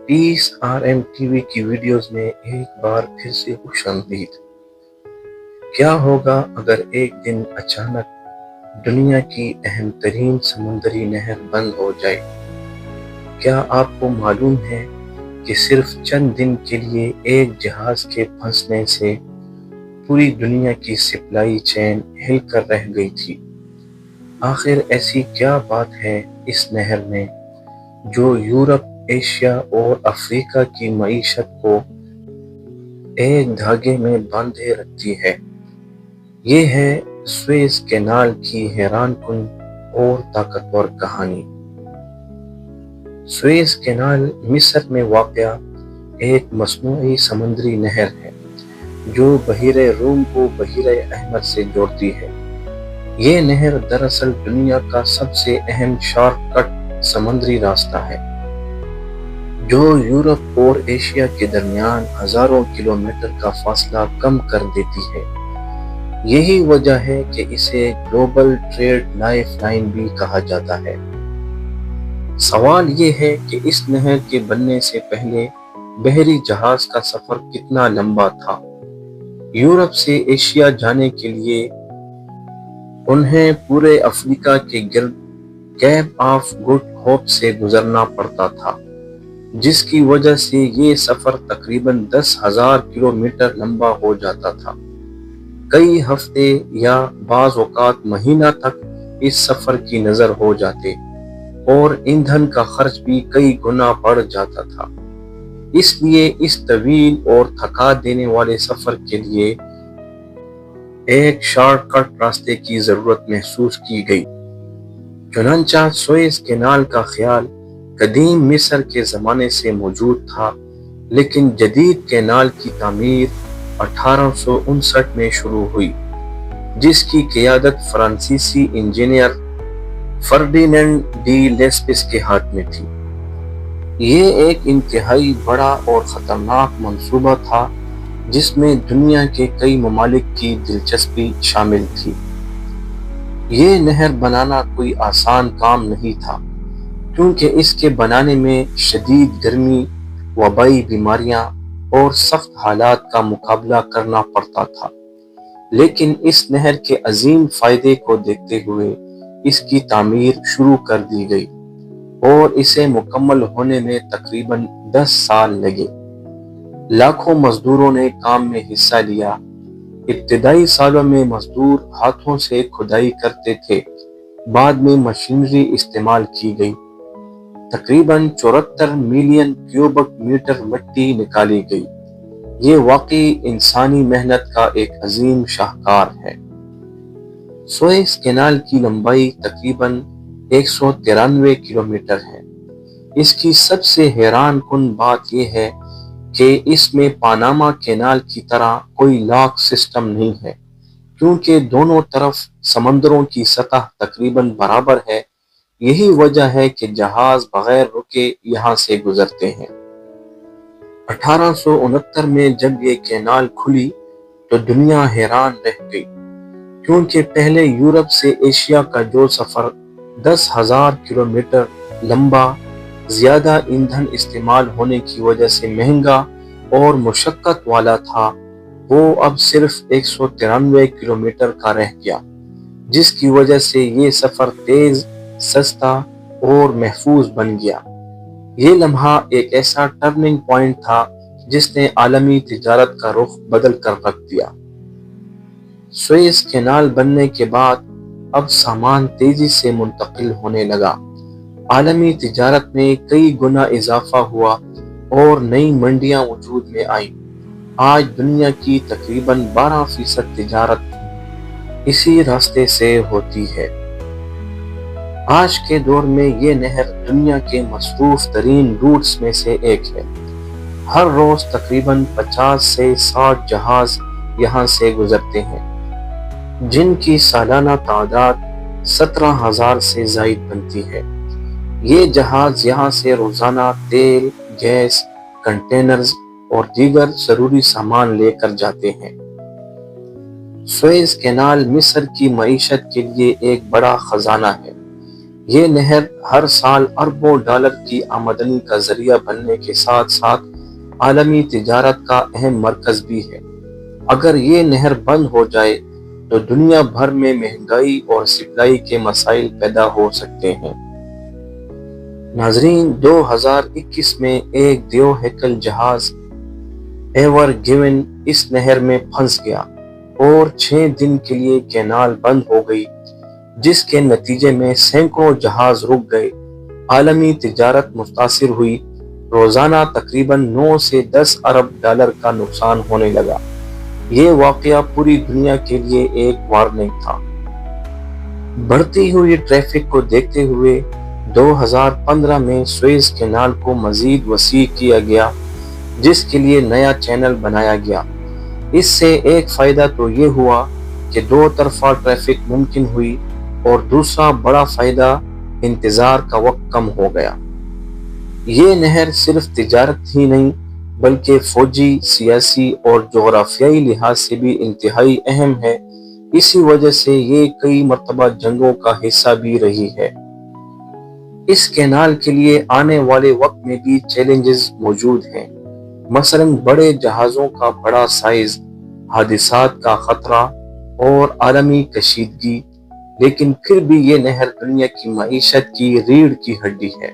پیس RM T V کی videos میں ایک بار پھر سے خوش آمدید۔ کیا ہوگا اگر ایک دن اچانک دنیا کی اہم ترین سمندری نہر بند ہو جائے؟ کیا آپ کو معلوم ہے کہ صرف چند دن کے لیے ایک جہاز کے پھنسنے سے پوری دنیا کی سپلائی چین ہل کر رہ گئی تھی؟ آخر ایسی کیا بات ہے اس نہر میں جو یورپ، ایشیا اور افریقہ کی معیشت کو ایک دھاگے میں باندھے رکھتی ہے؟ یہ ہے سوئز کینال کی حیران کن اور طاقتور کہانی۔ سوئز کینال مصر میں واقع ایک مصنوعی سمندری نہر ہے جو بحیرہ روم کو بحیرہ احمر سے جوڑتی ہے۔ یہ نہر دراصل دنیا کا سب سے اہم شارٹ کٹ سمندری راستہ ہے جو یورپ اور ایشیا کے درمیان ہزاروں کلومیٹر کا فاصلہ کم کر دیتی ہے۔ یہی وجہ ہے کہ اسے گلوبل ٹریڈ لائف لائن بھی کہا جاتا ہے۔ سوال یہ ہے کہ اس نہر کے بننے سے پہلے بحری جہاز کا سفر کتنا لمبا تھا۔ یورپ سے ایشیا جانے کے لیے انہیں پورے افریقہ کے گرد کیپ آف گڈ ہوپ سے گزرنا پڑتا تھا، جس کی وجہ سے یہ سفر تقریباً 10,000 کلومیٹر لمبا ہو جاتا تھا۔ کئی ہفتے یا بعض اوقات مہینہ تک اس سفر کی نظر ہو جاتے اور ایندھن کا خرچ بھی کئی گنا بڑھ جاتا تھا۔ اس لیے اس طویل اور تھکا دینے والے سفر کے لیے ایک شارٹ کٹ راستے کی ضرورت محسوس کی گئی۔ چنانچہ سوئز کینال کا خیال قدیم مصر کے زمانے سے موجود تھا، لیکن جدید کینال کی تعمیر 1859 میں شروع ہوئی، جس کی قیادت فرانسیسی انجینئر فرڈینینڈ ڈی لیسپس کے ہاتھ میں تھی۔ یہ ایک انتہائی بڑا اور خطرناک منصوبہ تھا جس میں دنیا کے کئی ممالک کی دلچسپی شامل تھی۔ یہ نہر بنانا کوئی آسان کام نہیں تھا، کیونکہ اس کے بنانے میں شدید گرمی، وبائی بیماریاں اور سخت حالات کا مقابلہ کرنا پڑتا تھا۔ لیکن اس نہر کے عظیم فائدے کو دیکھتے ہوئے اس کی تعمیر شروع کر دی گئی اور اسے مکمل ہونے میں تقریباً 10 سال لگے۔ لاکھوں مزدوروں نے کام میں حصہ لیا۔ ابتدائی سالوں میں مزدور ہاتھوں سے کھدائی کرتے تھے، بعد میں مشینری استعمال کی گئی۔ تقریباً 74 ملین کیوبک میٹر مٹی نکالی گئی۔ یہ واقعی انسانی محنت کا ایک عظیم شاہکار ہے۔ سوئز کینال کی لمبائی تقریباً 193 کلومیٹر ہے۔ اس کی سب سے حیران کن بات یہ ہے کہ اس میں پاناما کینال کی طرح کوئی لاک سسٹم نہیں ہے، کیونکہ دونوں طرف سمندروں کی سطح تقریباً برابر ہے۔ یہی وجہ ہے کہ جہاز بغیر رکے یہاں سے گزرتے ہیں۔ 1869 میں جب یہ کینال کھلی تو دنیا حیران رہ گئی، کیونکہ پہلے یورپ سے ایشیا کا جو سفر 10,000 کلومیٹر لمبا، زیادہ ایندھن استعمال ہونے کی وجہ سے مہنگا اور مشقت والا تھا، وہ اب صرف 193 کلومیٹر کا رہ گیا، جس کی وجہ سے یہ سفر تیز، سستا اور محفوظ بن گیا۔ یہ لمحہ ایک ایسا ٹرننگ پوائنٹ تھا جس نے عالمی تجارت کا رخ بدل کر رکھ دیا۔ سوئز کینال بننے کے بعد اب سامان تیزی سے منتقل ہونے لگا، عالمی تجارت میں کئی گنا اضافہ ہوا اور نئی منڈیاں وجود میں آئیں۔ آج دنیا کی تقریباً 12% تجارت اسی راستے سے ہوتی ہے۔ آج کے دور میں یہ نہر دنیا کے مصروف ترین روٹس میں سے ایک ہے۔ ہر روز تقریباً 50 سے 60 جہاز یہاں سے گزرتے ہیں، جن کی سالانہ تعداد 17,000 سے زائد بنتی ہے۔ یہ جہاز یہاں سے روزانہ تیل، گیس، کنٹینرز اور دیگر ضروری سامان لے کر جاتے ہیں۔ سوئز کینال مصر کی معیشت کے لیے ایک بڑا خزانہ ہے۔ یہ نہر ہر سال اربوں ڈالر کی آمدنی کا ذریعہ بننے کے ساتھ ساتھ عالمی تجارت کا اہم مرکز بھی ہے۔ اگر یہ نہر بند ہو جائے تو دنیا بھر میں مہنگائی اور سپلائی کے مسائل پیدا ہو سکتے ہیں۔ ناظرین، 2021 میں ایک دیو ہیکل جہاز ایور گیون اس نہر میں پھنس گیا اور 6 دن کے لیے کینال بند ہو گئی، جس کے نتیجے میں سینکڑوں جہاز رک گئے، عالمی تجارت متاثر ہوئی، روزانہ تقریباً 9 سے 10 ارب ڈالر کا نقصان ہونے لگا۔ یہ واقعہ پوری دنیا کے لیے ایک وارننگ تھا۔ بڑھتی ہوئی ٹریفک کو دیکھتے ہوئے 2015 میں سوئز کینال کو مزید وسیع کیا گیا، جس کے لیے نیا چینل بنایا گیا۔ اس سے ایک فائدہ تو یہ ہوا کہ 2 طرفہ ٹریفک ممکن ہوئی، اور دوسرا بڑا فائدہ انتظار کا وقت کم ہو گیا۔ یہ نہر صرف تجارت ہی نہیں بلکہ فوجی، سیاسی اور جغرافیائی لحاظ سے بھی انتہائی اہم ہے۔ اسی وجہ سے یہ کئی مرتبہ جنگوں کا حصہ بھی رہی ہے۔ اس کینال کے لیے آنے والے وقت میں بھی چیلنجز موجود ہیں، مثلاً بڑے جہازوں کا بڑا سائز، حادثات کا خطرہ اور عالمی کشیدگی، لیکن پھر بھی یہ نہر دنیا کی معیشت کی ریڑھ کی ہڈی ہے۔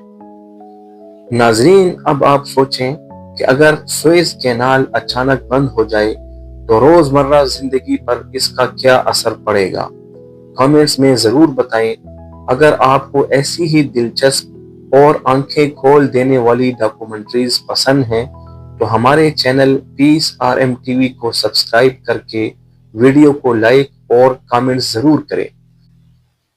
ناظرین، اب آپ سوچیں کہ اگر سوئز کینال اچانک بند ہو جائے تو روزمرہ زندگی پر اس کا کیا اثر پڑے گا؟ کامنٹس میں ضرور بتائیں۔ اگر آپ کو ایسی ہی دلچسپ اور آنکھیں کھول دینے والی ڈاکومنٹریز پسند ہیں تو ہمارے چینل پیس RM TV کو سبسکرائب کر کے ویڈیو کو لائک اور کامنٹ ضرور کریں،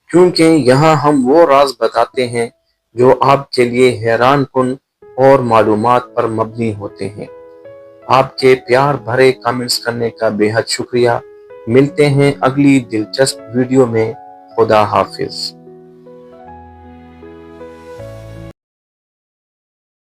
کیونکہ یہاں ہم وہ راز بتاتے ہیں جو آپ کے لیے حیران کن اور معلومات پر مبنی ہوتے ہیں۔ آپ کے پیار بھرے کامنٹس کرنے کا بے حد شکریہ۔ ملتے ہیں اگلی دلچسپ ویڈیو میں۔ خدا حافظ۔